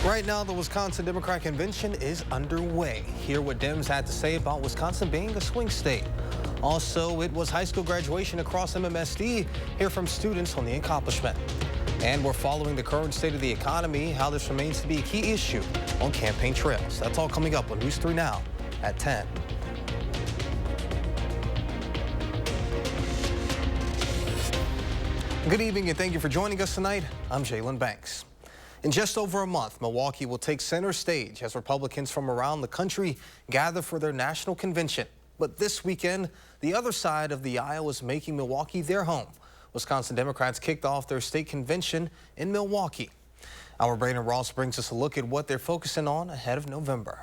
Right now, the Wisconsin Democrat Convention is underway. Hear what Dems had to say about Wisconsin being a swing state. Also, it was high school graduation across MMSD. Hear from students on the accomplishment. And we're following the current state of the economy, how this remains to be a key issue on campaign trails. That's all coming up on News 3 Now at 10. Good evening and thank you for joining us tonight. I'm Jalen Banks. In just over a month, Milwaukee will take center stage as Republicans from around the country gather for their national convention. But this weekend, the other side of the aisle is making Milwaukee their home. Wisconsin Democrats kicked off their state convention in Milwaukee. Our Braden Ross brings us a look at what they're focusing on ahead of November.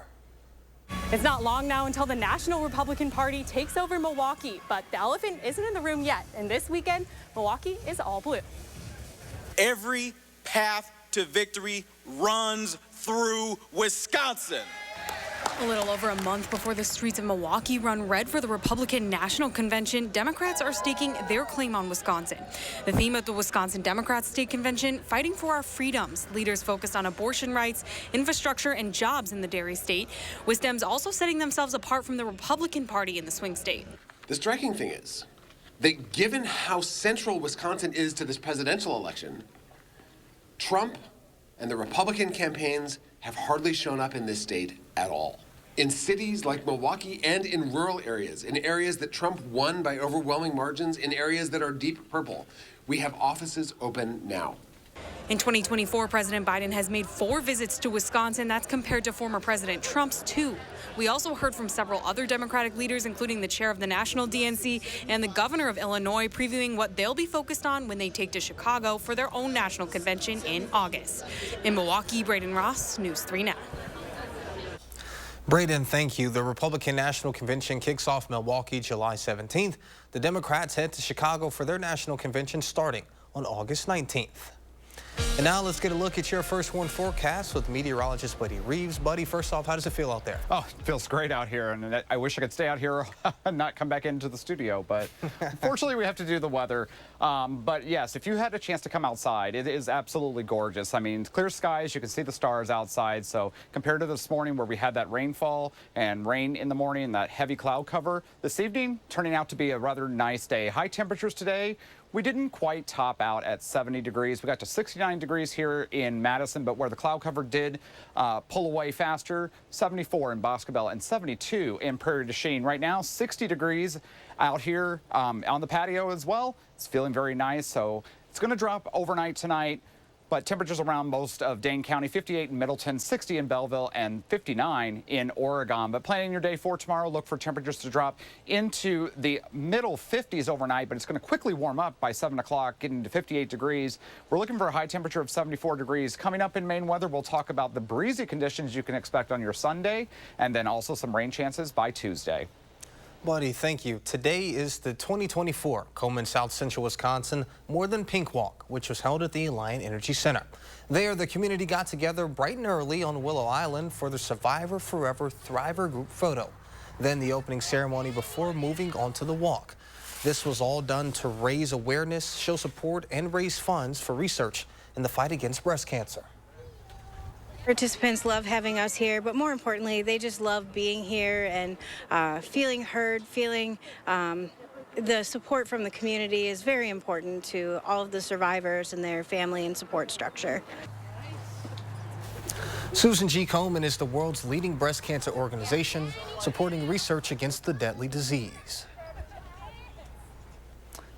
It's not long now until the National Republican Party takes over Milwaukee, but the elephant isn't in the room yet. And this weekend, Milwaukee is all blue. Every path to victory runs through Wisconsin. A little over a month before the streets of Milwaukee run red for the Republican National Convention, Democrats are staking their claim on Wisconsin. The theme of the Wisconsin Democrats State Convention, fighting for our freedoms. Leaders focused on abortion rights, infrastructure, and jobs in the dairy state, with Dems also setting themselves apart from the Republican Party in the swing state. The striking thing is that given how central Wisconsin is to this presidential election, Trump and the Republican campaigns have hardly shown up in this state at all. In cities like Milwaukee and in rural areas, in areas that Trump won by overwhelming margins, in areas that are deep purple, we have offices open now. In 2024, President Biden has made 4 visits to Wisconsin. That's compared to former President Trump's 2. We also heard from several other Democratic leaders, including the chair of the National DNC and the governor of Illinois, previewing what they'll be focused on when they take to Chicago for their own national convention in August. In Milwaukee, Braden Ross, News 3 Now. Braden, thank you. The Republican National Convention kicks off Milwaukee July 17th. The Democrats head to Chicago for their national convention starting on August 19th. And now let's get a look at your first one forecast with meteorologist Buddy Reeves. Buddy, first off, how does it feel out there? Oh, it feels great out here, and I wish I could stay out here and not come back into the studio, but unfortunately we have to do the weather. But yes, if you had a chance to come outside, it is absolutely gorgeous. I mean, clear skies, you can see the stars outside, so compared to this morning where we had that rainfall and rain in the morning and that heavy cloud cover, this evening turning out to be a rather nice day. High temperatures today. We didn't quite top out at 70 degrees. We got to 69 degrees here in Madison, but where the cloud cover did pull away faster, 74 in Boscobel and 72 in Prairie du Chien. Right now, 60 degrees out here on the patio as well. It's feeling very nice, so it's going to drop overnight tonight. But temperatures around most of Dane County, 58 in Middleton, 60 in Belleville, and 59 in Oregon. But planning your day for tomorrow, look for temperatures to drop into the middle 50s overnight, but it's going to quickly warm up by 7 o'clock, getting to 58 degrees. We're looking for a high temperature of 74 degrees. Coming up in Maine weather, we'll talk about the breezy conditions you can expect on your Sunday, and then also some rain chances by Tuesday. Buddy, thank you. Today is the 2024 Coleman South Central Wisconsin More Than Pink Walk, which was held at the Alliant Energy Center. There, the community got together bright and early on Willow Island for the Survivor Forever Thriver group photo. Then the opening ceremony before moving on to the walk. This was all done to raise awareness, show support, and raise funds for research in the fight against breast cancer. Participants love having us here, but more importantly, they just love being here and feeling heard, feeling the support from the community is very important to all of the survivors and their family and support structure. Susan G. Komen is the world's leading breast cancer organization supporting research against the deadly disease.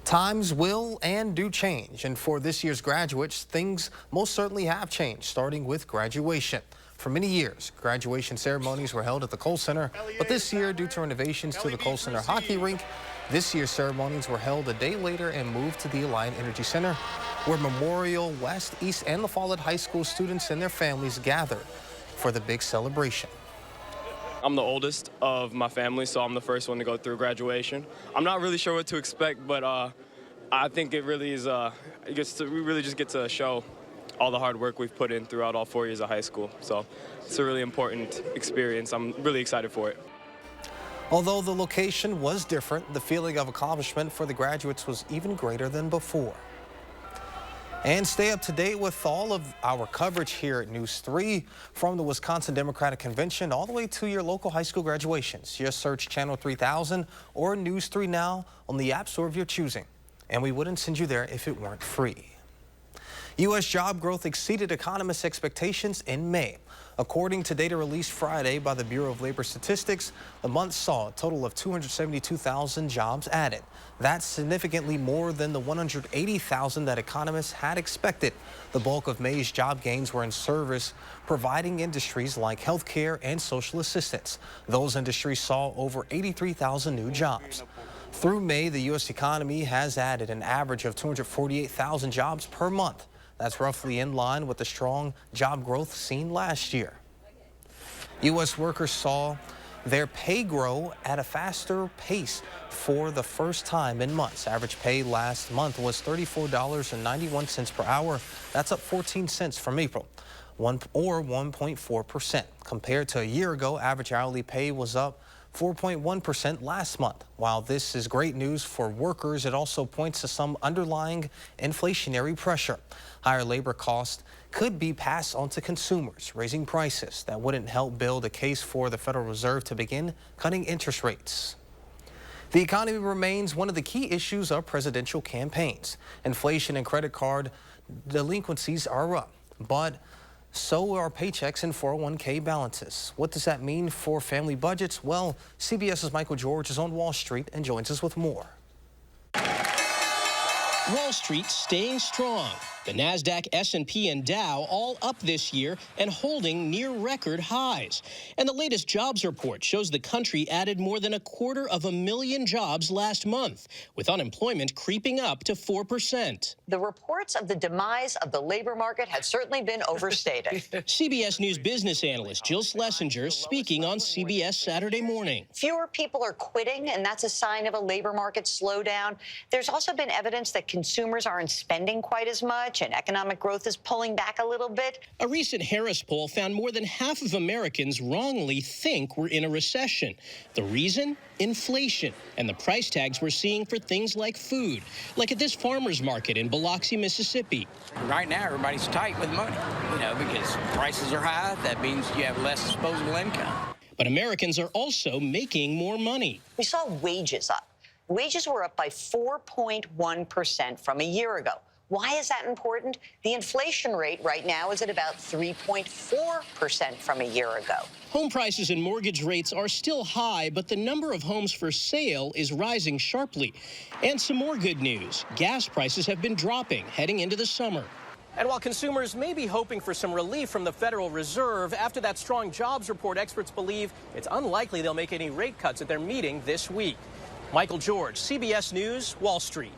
Times will and do change, and for this year's graduates, things most certainly have changed, starting with graduation. For many years, graduation ceremonies were held at the Kohl Center, but this year, due to renovations to the Kohl Center hockey rink, this year's ceremonies were held a day later and moved to the Alliant Energy Center, where Memorial, West, East, and La Follette High School students and their families gathered for the big celebration. I'm the oldest of my family, so I'm the first one to go through graduation. I'm not really sure what to expect, but I think it really is, we really just get to show all the hard work we've put in throughout all 4 years of high school. So it's a really important experience. I'm really excited for it. Although the location was different, the feeling of accomplishment for the graduates was even greater than before. And stay up to date with all of our coverage here at News 3, from the Wisconsin Democratic Convention all the way to your local high school graduations. Just search Channel 3000 or News 3 Now on the app store of your choosing. And we wouldn't send you there if it weren't free. U.S. job growth exceeded economists' expectations in May. According to data released Friday by the Bureau of Labor Statistics, the month saw a total of 272,000 jobs added. That's significantly more than the 180,000 that economists had expected. The bulk of May's job gains were in service providing industries like healthcare and social assistance. Those industries saw over 83,000 new jobs. Through May, the U.S. economy has added an average of 248,000 jobs per month. That's roughly in line with the strong job growth seen last year. U.S. workers saw their pay grow at a faster pace for the first time in months. Average pay last month was $34.91 per hour. That's up 14 cents from April, or 1.4%. Compared to a year ago, average hourly pay was up 4.1% last month. While this is great news for workers, it also points to some underlying inflationary pressure. Higher labor costs could be passed on to consumers, raising prices. That wouldn't help build a case for the Federal Reserve to begin cutting interest rates. The economy remains one of the key issues of presidential campaigns. Inflation and credit card delinquencies are up, but so are paychecks and 401k balances. What does that mean for family budgets? Well, CBS's Michael George is on Wall Street and joins us with more. Wall Street staying strong. The NASDAQ, S&P, and Dow all up this year and holding near record highs. And the latest jobs report shows the country added more than 250,000 jobs last month, with unemployment creeping up to 4%. The reports of the demise of the labor market have certainly been overstated. CBS News business analyst Jill Schlesinger speaking on CBS Saturday Morning. Fewer people are quitting, and that's a sign of a labor market slowdown. There's also been evidence that consumers aren't spending quite as much, and economic growth is pulling back a little bit. A recent Harris poll found more than half of Americans wrongly think we're in a recession. The reason? Inflation and the price tags we're seeing for things like food, like at this farmer's market in Biloxi, Mississippi. Right now, everybody's tight with money, because prices are high. That means you have less disposable income. But Americans are also making more money. We saw wages up. Wages were up by 4.1% from a year ago. Why is that important? The inflation rate right now is at about 3.4% from a year ago. Home prices and mortgage rates are still high, but the number of homes for sale is rising sharply. And some more good news. Gas prices have been dropping heading into the summer. And while consumers may be hoping for some relief from the Federal Reserve, after that strong jobs report, experts believe it's unlikely they'll make any rate cuts at their meeting this week. Michael George, CBS News, Wall Street.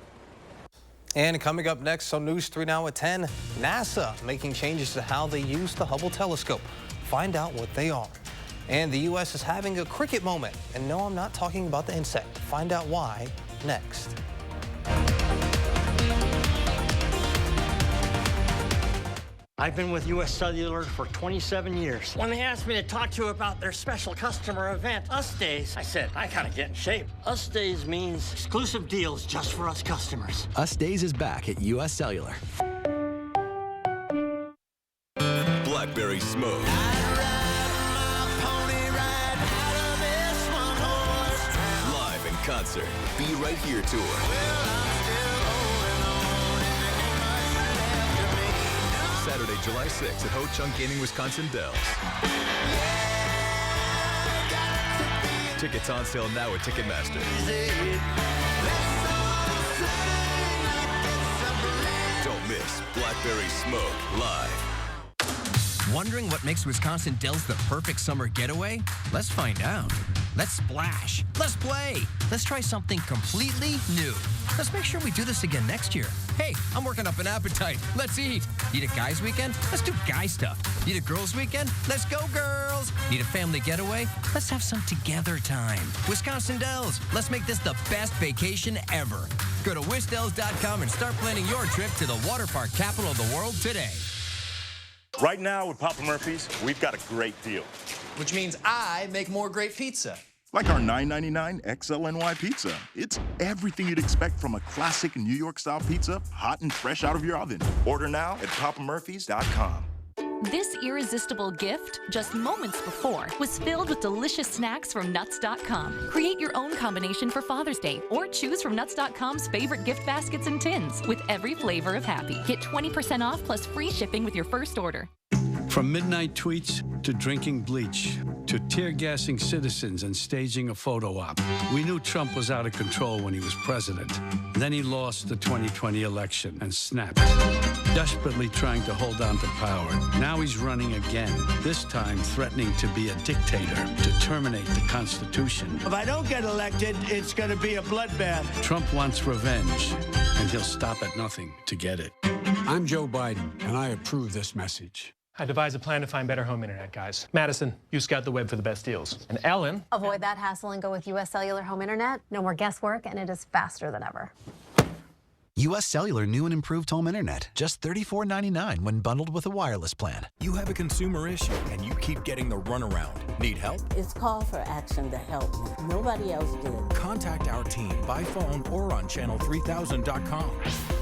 And coming up next on News 3 Now at 10, NASA making changes to how they use the Hubble telescope. Find out what they are. And the U.S. is having a cricket moment. And no, I'm not talking about the insect. Find out why next. I've been with U.S. Cellular for 27 years. When they asked me to talk to you about their special customer event, Us Days, I said, I gotta get in shape. Us Days means exclusive deals just for us customers. Us Days is back at U.S. Cellular. Blackberry Smoke. Live in concert. Be Right Here tour. Saturday, July 6th at Ho Chunk Gaming Wisconsin Dells. Tickets on sale now at Ticketmaster. Don't miss Blackberry Smoke live. Wondering what makes Wisconsin Dells the perfect summer getaway? Let's find out. Let's splash. Let's play. Let's try something completely new. Let's make sure we do this again next year. Hey, I'm working up an appetite. Let's eat. Need a guys' weekend? Let's do guy stuff. Need a girls' weekend? Let's go, girls. Need a family getaway? Let's have some together time. Wisconsin Dells. Let's make this the best vacation ever. Go to wisdells.com and start planning your trip to the water park capital of the world today. Right now with Papa Murphy's, we've got a great deal. Which means I make more great pizza. Like our $9.99 XLNY pizza. It's everything you'd expect from a classic New York-style pizza, hot and fresh out of your oven. Order now at papamurphys.com. This irresistible gift, just moments before, was filled with delicious snacks from Nuts.com. Create your own combination for Father's Day or choose from Nuts.com's favorite gift baskets and tins with every flavor of happy. Get 20% off plus free shipping with your first order. From midnight tweets to drinking bleach to tear-gassing citizens and staging a photo op, we knew Trump was out of control when he was president. Then he lost the 2020 election and snapped, desperately trying to hold on to power. Now he's running again, this time threatening to be a dictator, to terminate the Constitution. If I don't get elected, it's going to be a bloodbath. Trump wants revenge, and he'll stop at nothing to get it. I'm Joe Biden, and I approve this message. I devised a plan to find better home internet, guys. Madison, you scout the web for the best deals. And Ellen... Avoid that hassle and go with U.S. Cellular Home Internet. No more guesswork, and it is faster than ever. U.S. Cellular new and improved home internet. Just $34.99 when bundled with a wireless plan. You have a consumer issue and you keep getting the runaround. Need help? It's call for action to help me. Nobody else did. Contact our team by phone or on channel3000.com.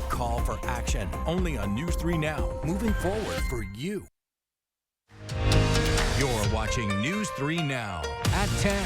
Call for action only on News 3 Now. Moving forward for you. You're watching News 3 Now at 10.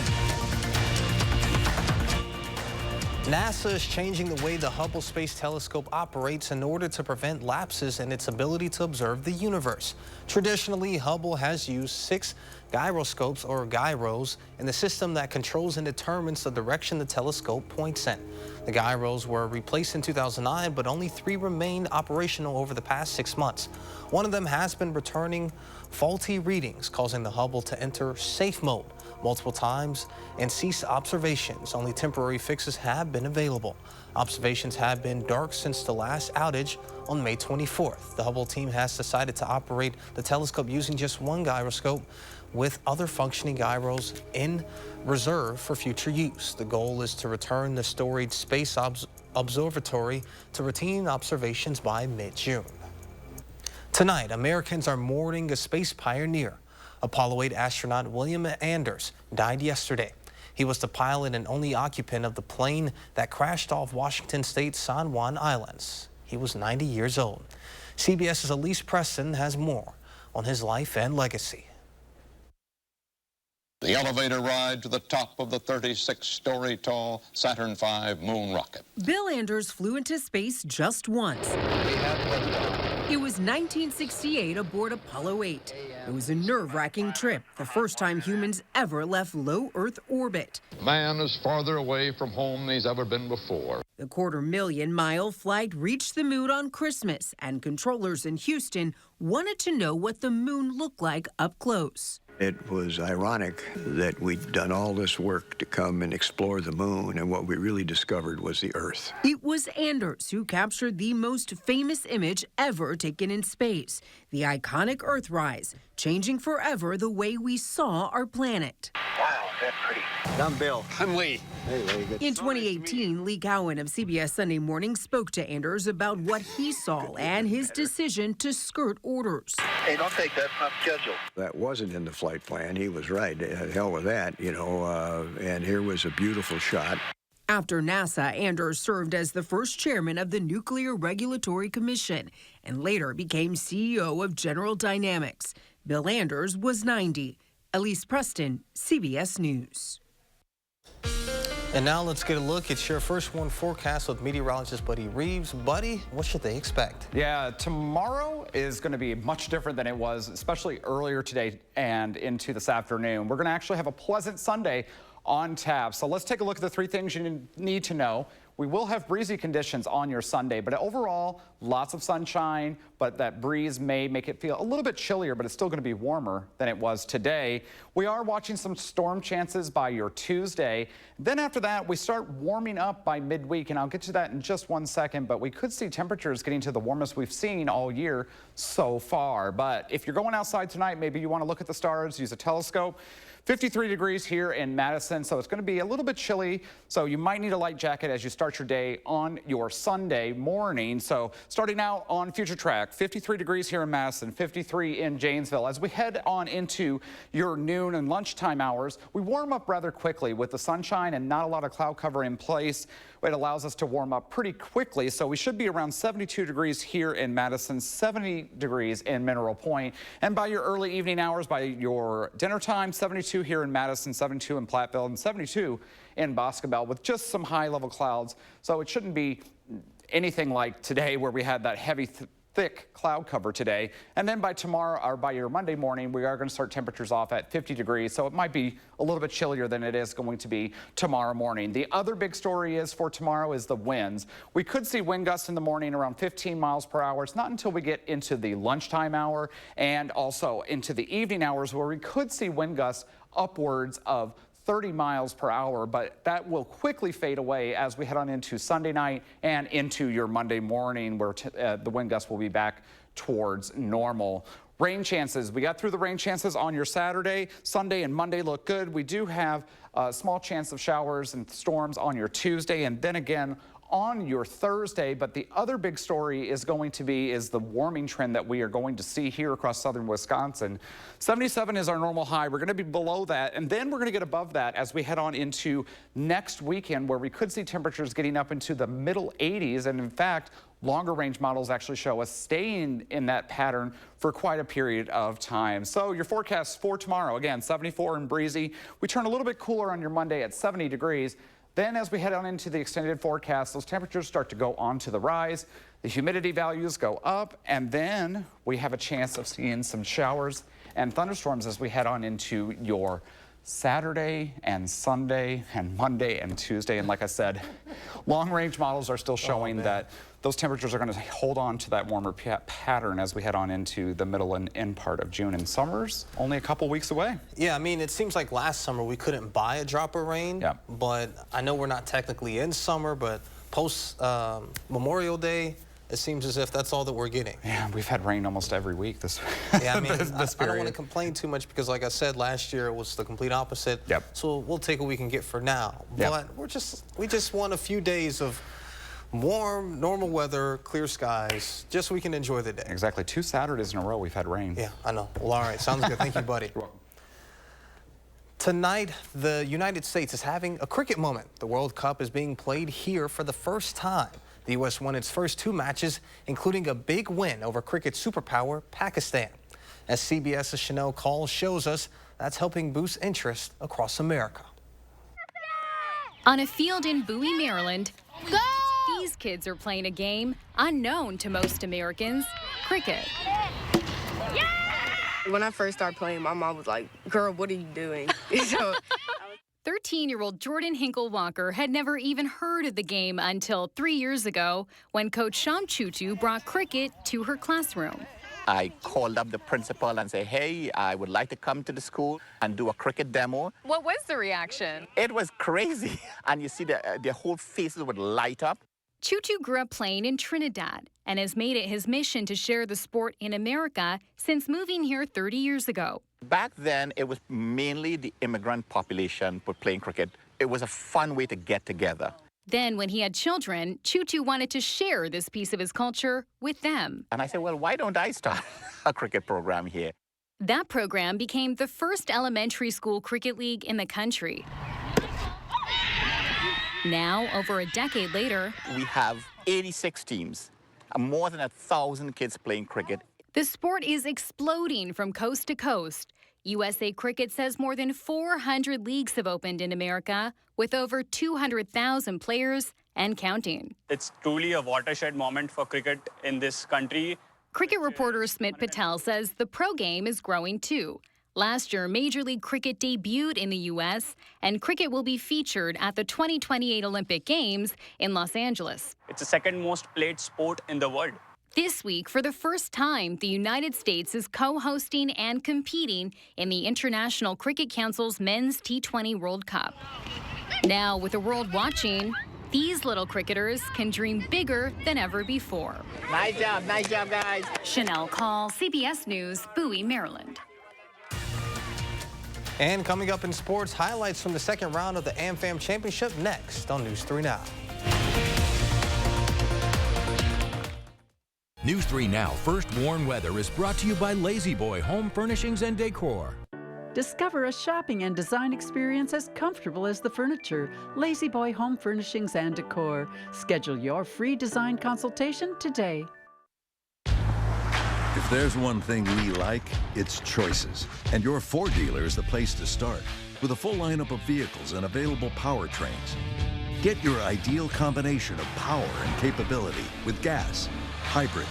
NASA is changing the way the Hubble Space Telescope operates in order to prevent lapses in its ability to observe the universe. Traditionally, Hubble has used 6 gyroscopes, or gyros, in the system that controls and determines the direction the telescope points in. The gyros were replaced in 2009, but only 3 remain operational over the past 6 months. One of them has been returning faulty readings, causing the Hubble to enter safe mode multiple times and cease observations. Only temporary fixes have been available. Observations have been dark since the last outage on May 24th. The Hubble team has decided to operate the telescope using just 1 gyroscope, with other functioning gyros in reserve for future use. The goal is to return the storied Space Observatory to routine observations by mid-June. Tonight, Americans are mourning a space pioneer. Apollo 8 astronaut William Anders died yesterday. He was the pilot and only occupant of the plane that crashed off Washington State's San Juan Islands. He was 90 years old. CBS's Elise Preston has more on his life and legacy. The elevator ride to the top of the 36-story tall Saturn V moon rocket. Bill Anders flew into space just once. It was 1968 aboard Apollo 8. It was a nerve-wracking trip, the first time humans ever left low Earth orbit. Man is farther away from home than he's ever been before. The 250,000-mile flight reached the moon on Christmas, and controllers in Houston wanted to know what the moon looked like up close. It was ironic that we'd done all this work to come and explore the moon, and what we really discovered was the Earth. It was Anders who captured the most famous image ever taken in space, the iconic Earthrise, changing forever the way we saw our planet. Wow, that's pretty. I'm Bill. I'm Lee. Hey, Lee. In 2018, Lee Cowan of CBS Sunday Morning spoke to Anders about what he saw and his decision to skirt orders. Hey, don't take that. Not scheduled. That wasn't in the flight plan. He was right. Hell with that, you know. And here was a beautiful shot. After NASA, Anders served as the first chairman of the Nuclear Regulatory Commission and later became CEO of General Dynamics. Bill Anders was 90. Elise Preston, CBS News. And now let's get a look at your first one forecast with meteorologist Buddy Reeves. Buddy, what should they expect? Yeah, tomorrow is going to be much different than it was, especially earlier today and into this afternoon. We're going to actually have a pleasant Sunday on tap. So let's take a look at the 3 things you need to know. We will have breezy conditions on your Sunday, but overall, lots of sunshine, but that breeze may make it feel a little bit chillier, but it's still going to be warmer than it was today. We are watching some storm chances by your Tuesday. Then after that, we start warming up by midweek, and I'll get to that in just 1 second, but we could see temperatures getting to the warmest we've seen all year so far. But if you're going outside tonight, maybe you want to look at the stars, use a telescope. 53 degrees here in Madison, so it's going to be a little bit chilly, so you might need a light jacket as you start start your day on your Sunday morning. So starting out on Future Track, 53 degrees here in Madison, 53 in Janesville. As we head on into your noon and lunchtime hours, we warm up rather quickly with the sunshine and not a lot of cloud cover in place. It allows us to warm up pretty quickly, so we should be around 72 degrees here in Madison, 70 degrees in Mineral Point. And by your early evening hours, by your dinner time, 72 here in Madison, 72 in Platteville, and 72 in Boscobel with just some high-level clouds. So it shouldn't be anything like today where we had that heavy, thick cloud cover today. And then by tomorrow, or by your Monday morning, we are going to start temperatures off at 50 degrees. So it might be a little bit chillier than it is going to be tomorrow morning. The other big story is for tomorrow is the winds. We could see wind gusts in the morning around 15 miles per hour. It's not until we get into the lunchtime hour and also into the evening hours where we could see wind gusts upwards of 30 miles per hour, but that will quickly fade away as we head on into Sunday night and into your Monday morning where the wind gusts will be back towards normal. Rain chances, we got through the rain chances on your Saturday. Sunday and Monday look good. We do have a small chance of showers and storms on your Tuesday and then again on your Thursday, but the other big story is going to be the warming trend that we are going to see here across southern Wisconsin. 77 is our normal high. We're going to be below that, and then we're going to get above that as we head on into next weekend where we could see temperatures getting up into the middle 80s, and in fact, longer range models actually show us staying in that pattern for quite a period of time. So your forecast for tomorrow, again, 74 and breezy. We turn a little bit cooler on your Monday at 70 degrees. Then as we head on into the extended forecast, those temperatures start to go on to the rise. The humidity values go up, and then we have a chance of seeing some showers and thunderstorms as we head on into your Saturday and Sunday and Monday and Tuesday. And like I said, long-range models are still showing that those temperatures are going to hold on to that warmer pattern as we head on into the middle and end part of June. And summer's only a couple weeks away. Yeah, I mean, it seems like last summer we couldn't buy a drop of rain. Yeah. But I know we're not technically in summer, but post Memorial Day, it seems as if that's all that we're getting. Yeah, we've had rain almost every week this Yeah, I mean, this I don't want to complain too much because, like I said, last year it was the complete opposite. Yep. So we'll take what we can get for now. Yep. But we just want a few days of warm, normal weather, clear skies, just so we can enjoy the day. Exactly. 2 Saturdays in a row we've had rain. Yeah, I know. Well, all right. Sounds good. Thank you, buddy. You're welcome. Tonight, the United States is having a cricket moment. The World Cup is being played here for the first time. The U.S. won its first 2 matches, including a big win over cricket superpower Pakistan. As CBS's Chanel Call shows us, that's helping boost interest across America. On a field in Bowie, Maryland, these kids are playing a game unknown to most Americans, cricket. When I first started playing, my mom was like, "Girl, what are you doing?" So 13-year-old Jordan Hinkle-Walker had never even heard of the game until 3 years ago when Coach Sham Chuchu brought cricket to her classroom. I called up the principal and said, hey, I would like to come to the school and do a cricket demo. What was the reaction? It was crazy. And you see their whole faces would light up. Chuchu grew up playing in Trinidad and has made it his mission to share the sport in America since moving here 30 years ago. Back then, it was mainly the immigrant population were playing cricket. It was a fun way to get together. Then when he had children, Chuchu wanted to share this piece of his culture with them. And I said, well, why don't I start a cricket program here? That program became the first elementary school cricket league in the country. Now, over a decade later, we have 86 teams, more than 1,000 kids playing cricket. The sport is exploding from coast to coast. USA Cricket says more than 400 leagues have opened in America, with over 200,000 players and counting. It's truly a watershed moment for cricket in this country. Cricket reporter Smit Patel says the pro game is growing too. Last year, Major League Cricket debuted in the U.S., and cricket will be featured at the 2028 Olympic Games in Los Angeles. It's the second most played sport in the world. This week, for the first time, the United States is co-hosting and competing in the International Cricket Council's Men's T20 World Cup. Now, with the world watching, these little cricketers can dream bigger than ever before. Nice job, guys. Chanel Call, CBS News, Bowie, Maryland. And coming up in sports, highlights from the second round of the AmFam Championship next on News 3 Now. News 3 Now First Warn Weather is brought to you by Lazy Boy Home Furnishings and Decor. Discover a shopping and design experience as comfortable as the furniture. Lazy Boy Home Furnishings and Decor. Schedule your free design consultation today. If there's one thing we like, it's choices. And your Ford dealer is the place to start. With a full lineup of vehicles and available powertrains. Get your ideal combination of power and capability with gas, hybrid,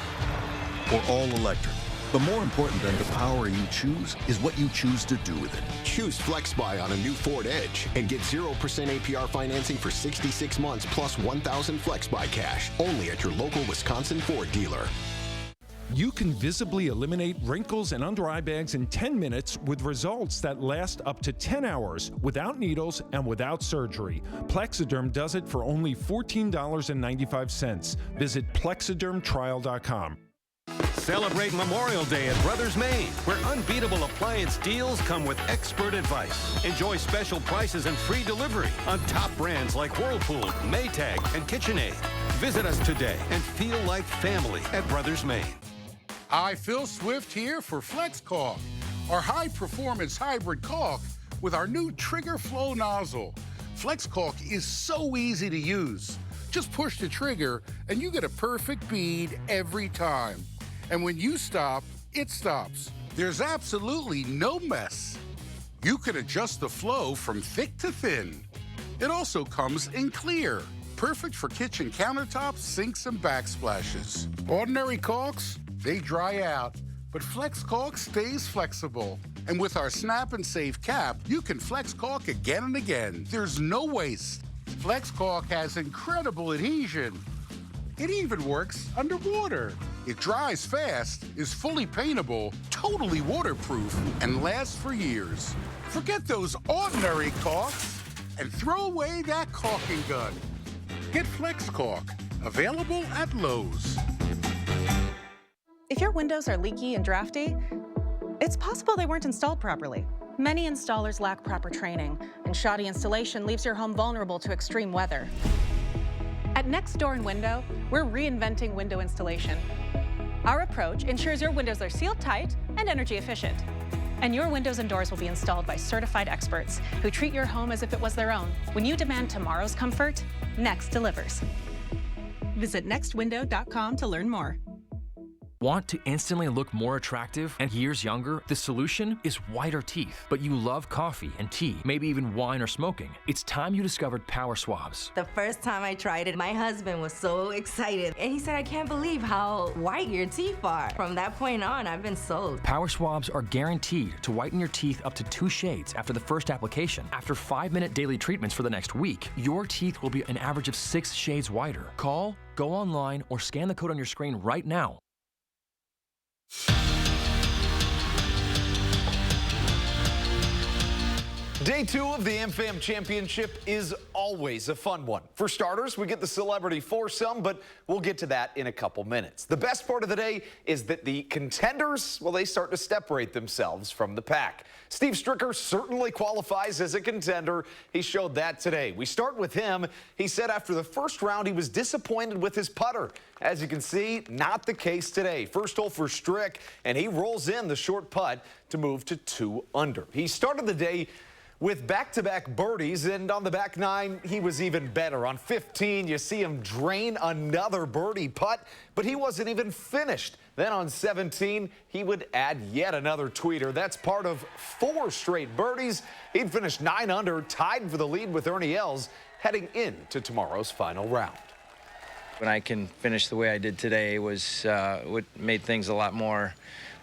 or all electric. But more important than the power you choose is what you choose to do with it. Choose FlexBuy on a new Ford Edge and get 0% APR financing for 66 months plus $1,000 FlexBuy cash. Only at your local Wisconsin Ford dealer. You can visibly eliminate wrinkles and under eye bags in 10 minutes with results that last up to 10 hours without needles and without surgery. Plexiderm does it for only $14.95. Visit plexidermtrial.com. Celebrate Memorial Day at Brothers Maine, where unbeatable appliance deals come with expert advice. Enjoy special prices and free delivery on top brands like Whirlpool, Maytag, and KitchenAid. Visit us today and feel like family at Brothers Maine. Hi, Phil Swift here for Flex Caulk, our high-performance hybrid caulk with our new trigger flow nozzle. Flex Caulk is so easy to use. Just push the trigger and you get a perfect bead every time. And when you stop, it stops. There's absolutely no mess. You can adjust the flow from thick to thin. It also comes in clear, perfect for kitchen countertops, sinks, and backsplashes. Ordinary caulks, they dry out, but Flex Caulk stays flexible. And with our snap and save cap, you can Flex Caulk again and again. There's no waste. Flex Caulk has incredible adhesion. It even works underwater. It dries fast, is fully paintable, totally waterproof, and lasts for years. Forget those ordinary caulks and throw away that caulking gun. Get Flex Caulk, available at Lowe's. If your windows are leaky and drafty, it's possible they weren't installed properly. Many installers lack proper training, and shoddy installation leaves your home vulnerable to extreme weather. At Next Door & Window, we're reinventing window installation. Our approach ensures your windows are sealed tight and energy efficient. And your windows and doors will be installed by certified experts who treat your home as if it was their own. When you demand tomorrow's comfort, Next delivers. Visit nextwindow.com to learn more. Want to instantly look more attractive and years younger? The solution is whiter teeth. But you love coffee and tea, maybe even wine or smoking. It's time you discovered Power Swabs. The first time I tried it, my husband was so excited. And he said, I can't believe how white your teeth are. From that point on, I've been sold. Power Swabs are guaranteed to whiten your teeth up to 2 shades after the first application. After 5-minute daily treatments for the next week, your teeth will be an average of 6 shades whiter. Call, go online, or scan the code on your screen right now. Day 2 of the AmFam Championship is always a fun one. For starters, we get the celebrity foursome, but we'll get to that in a couple minutes. The best part of the day is that the contenders, well, they start to separate themselves from the pack. Steve Stricker certainly qualifies as a contender. He showed that today. We start with him. He said after the first round, he was disappointed with his putter. As you can see, not the case today. First hole for Strick, and he rolls in the short putt to move to 2 under. He started the day with back-to-back birdies, and on the back 9, he was even better. On 15, you see him drain another birdie putt, but he wasn't even finished. Then on 17, he would add yet another tweeter. That's part of 4 straight birdies. He'd finish 9 under, tied for the lead with Ernie Els, heading into tomorrow's final round. When I can finish the way I did today was what made things a lot more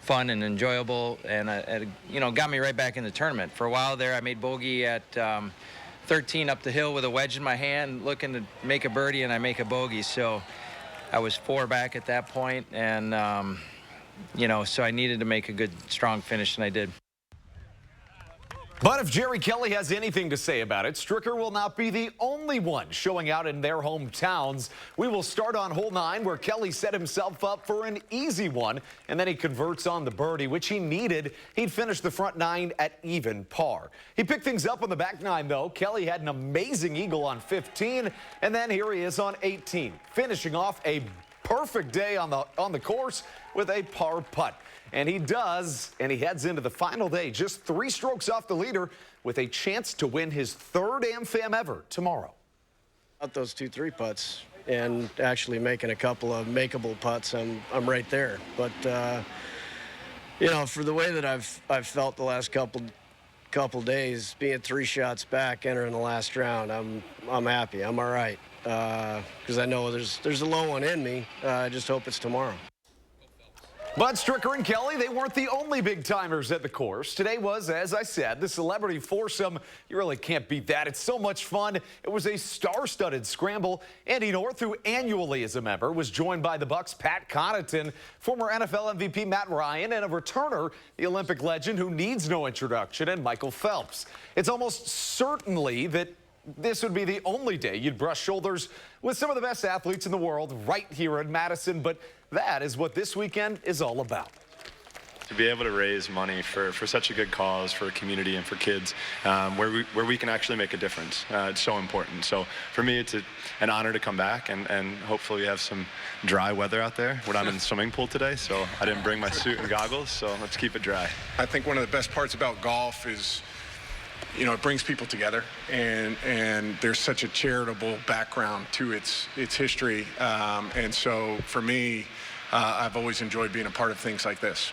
fun and enjoyable, and you know, got me right back in the tournament. For a while there, I made bogey at 13 up the hill with a wedge in my hand, looking to make a birdie, and I make a bogey. So I was 4 back at that point, and you know, so I needed to make a good, strong finish, and I did. But if Jerry Kelly has anything to say about it, Stricker will not be the only one showing out in their hometowns. We will start on hole 9, where Kelly set himself up for an easy one, and then he converts on the birdie, which he needed. He'd finish the front 9 at even par. He picked things up on the back 9, though. Kelly had an amazing eagle on 15, and then here he is on 18, finishing off a perfect day on the course with a par putt. And he does, and he heads into the final day just 3 strokes off the leader with a chance to win his 3rd AmFam ever tomorrow. Out those 2-3 putts and actually making a couple of makeable putts, I'm right there. But you know, for the way that I've felt the last couple days, being 3 shots back entering the last round, I'm happy. I'm all right because I know there's a low one in me. I just hope it's tomorrow. But Stricker and Kelly, they weren't the only big-timers at the course. Today was, as I said, the celebrity foursome. You really can't beat that. It's so much fun. It was a star-studded scramble. Andy North, who annually is a member, was joined by the Bucks' Pat Connaughton, former NFL MVP Matt Ryan, and a returner, the Olympic legend who needs no introduction, and Michael Phelps. It's almost certainly that this would be the only day you'd brush shoulders with some of the best athletes in the world right here in Madison, but that is what this weekend is all about. To be able to raise money for such a good cause, for a community and for kids, where we can actually make a difference, it's so important. So for me, it's an honor to come back, and hopefully we have some dry weather out there. We're not in the swimming pool today, so I didn't bring my suit and goggles, so let's keep it dry. I think one of the best parts about golf is, you know, it brings people together, and there's such a charitable background to its history, and so for me, I've always enjoyed being a part of things like this.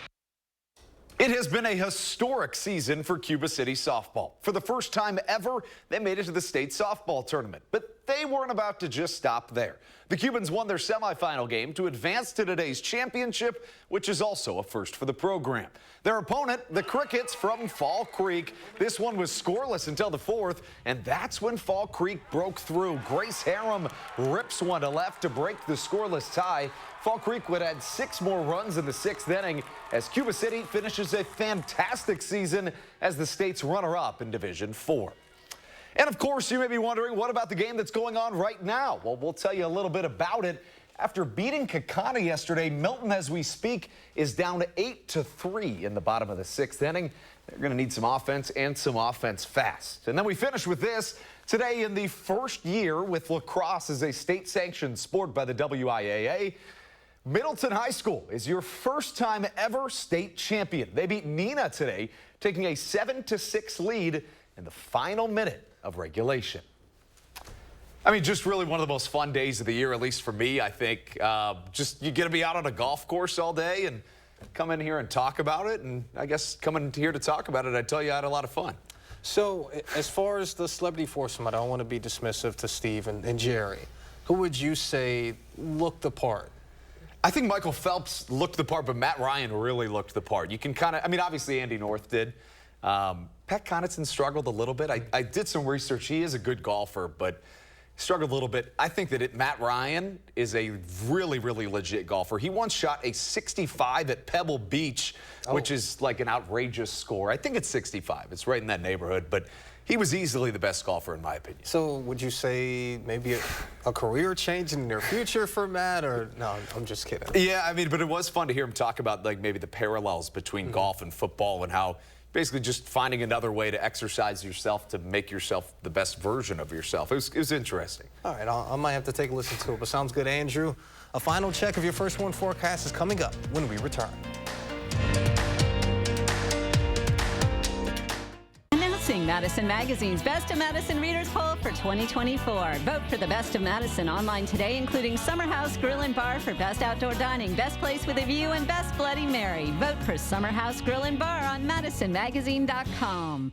It has been a historic season for Cuba City softball. For the first time ever, they made it to the state softball tournament, but they weren't about to just stop there. The Cubans won their semifinal game to advance to today's championship, which is also a first for the program. Their opponent, the Crickets from Fall Creek. This one was scoreless until the 4th, and that's when Fall Creek broke through. Grace Harum rips one to left to break the scoreless tie. Fall Creek would add 6 more runs in the 6th inning as Cuba City finishes a fantastic season as the state's runner-up in Division 4. And of course, you may be wondering, what about the game that's going on right now? Well, we'll tell you a little bit about it. After beating Kakana yesterday, Milton, as we speak, is down 8-3 in the bottom of the 6th inning. They're going to need some offense and some offense fast. And then we finish with this. Today, in the first year with lacrosse as a state-sanctioned sport by the WIAA, Middleton High School is your first time ever state champion. They beat Neenah today, taking a 7-6 lead in the final minute of regulation. I mean, just really one of the most fun days of the year, at least for me, I think. Just you get to be out on a golf course all day and come in here and talk about it. And I guess coming here to talk about it, I tell you I had a lot of fun. So as far as the celebrity foursome, I don't want to be dismissive to Steve and Jerry. Who would you say looked the part? I think Michael Phelps looked the part, but Matt Ryan really looked the part. You can kind of, I mean, obviously Andy North did. Pat Connaughton struggled a little bit. I did some research. He is a good golfer, but struggled a little bit. I think that Matt Ryan is a really, really legit golfer. He once shot a 65 at Pebble Beach, which is like an outrageous score. I think it's 65. It's right in that neighborhood, but he was easily the best golfer in my opinion. So would you say maybe a career change in the near future for Matt, or no, I'm just kidding. Yeah, I mean, but it was fun to hear him talk about like maybe the parallels between golf and football and how basically just finding another way to exercise yourself to make yourself the best version of yourself. It was interesting. All right, I might have to take a listen to it, but sounds good, Andrew. A final check of your first one forecast is coming up when we return. Announcing Madison Magazine's Best of Madison Readers Poll for 2024. Vote for the Best of Madison online today, including Summer House Grill and Bar for Best Outdoor Dining, Best Place with a View, and Best Bloody Mary. Vote for Summer House Grill and Bar on MadisonMagazine.com.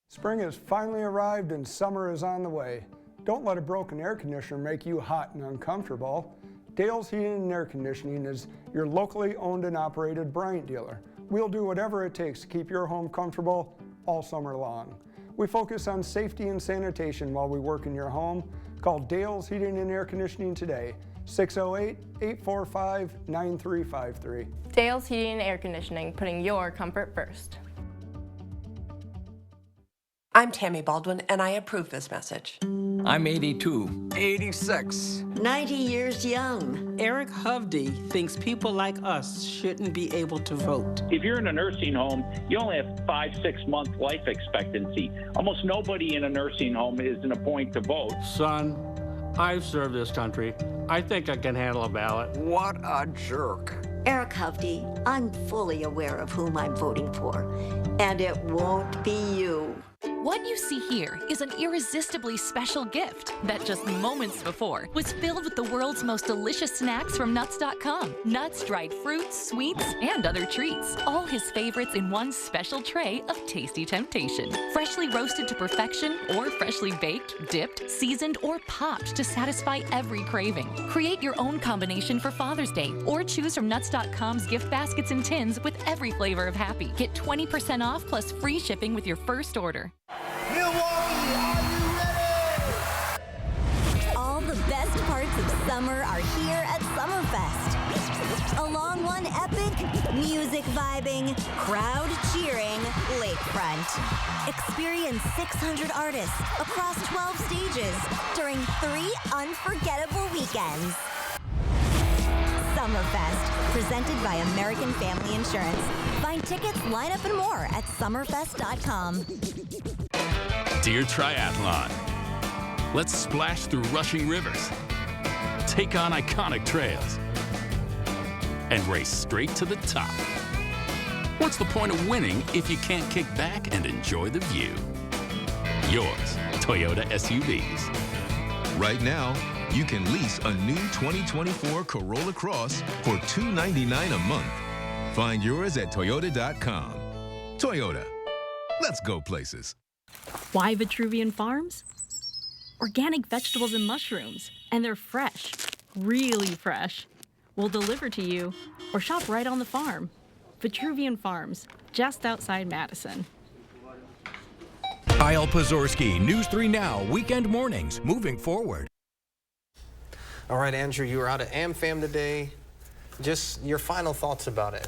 Spring has finally arrived and summer is on the way. Don't let a broken air conditioner make you hot and uncomfortable. Dale's Heating and Air Conditioning is your locally owned and operated Bryant dealer. We'll do whatever it takes to keep your home comfortable all summer long. We focus on safety and sanitation while we work in your home. Call Dale's Heating and Air Conditioning today, 608-845-9353. Dale's Heating and Air Conditioning, putting your comfort first. I'm Tammy Baldwin, and I approve this message. I'm 82. 86. 90 years young. Eric Hovde thinks people like us shouldn't be able to vote. If you're in a nursing home, you only have 5-6 month life expectancy. Almost nobody in a nursing home is in a point to vote. Son, I've served this country. I think I can handle a ballot. What a jerk. Eric Hovde, I'm fully aware of whom I'm voting for, and it won't be you. What you see here is an irresistibly special gift that just moments before was filled with the world's most delicious snacks from Nuts.com. Nuts, dried fruits, sweets, and other treats. All his favorites in one special tray of tasty temptation. Freshly roasted to perfection or freshly baked, dipped, seasoned, or popped to satisfy every craving. Create your own combination for Father's Day or choose from Nuts.com's gift baskets and tins with every flavor of happy. Get 20% off plus free shipping with your first order. Milwaukee, are you ready? All the best parts of summer are here at Summerfest. Along one epic, music vibing, crowd cheering lakefront. Experience 600 artists across 12 stages during 3 unforgettable weekends. Summerfest, presented by American Family Insurance. Find tickets, lineup, and more at summerfest.com. Dear Triathlon, let's splash through rushing rivers, take on iconic trails, and race straight to the top. What's the point of winning if you can't kick back and enjoy the view? Yours, Toyota SUVs. Right now, you can lease a new 2024 Corolla Cross for $299 a month. Find yours at Toyota.com. Toyota, let's go places. Why Vitruvian Farms? Organic vegetables and mushrooms, and they're fresh, really fresh. We'll deliver to you or shop right on the farm. Vitruvian Farms, just outside Madison. Kyle Pazorski, News 3 Now, weekend mornings, moving forward. All right, Andrew, you were out at AmFam today. Just your final thoughts about it,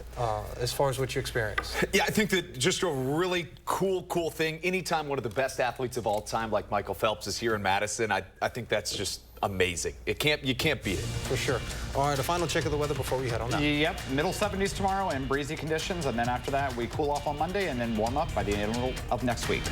as far as what you experienced. Yeah, I think that just a really cool thing. Anytime one of the best athletes of all time, like Michael Phelps, is here in Madison, I think that's just amazing. You can't beat it. For sure. All right, a final check of the weather before we head on out. Yep, middle 70s tomorrow and breezy conditions, and then after that we cool off on Monday and then warm up by the middle of next week.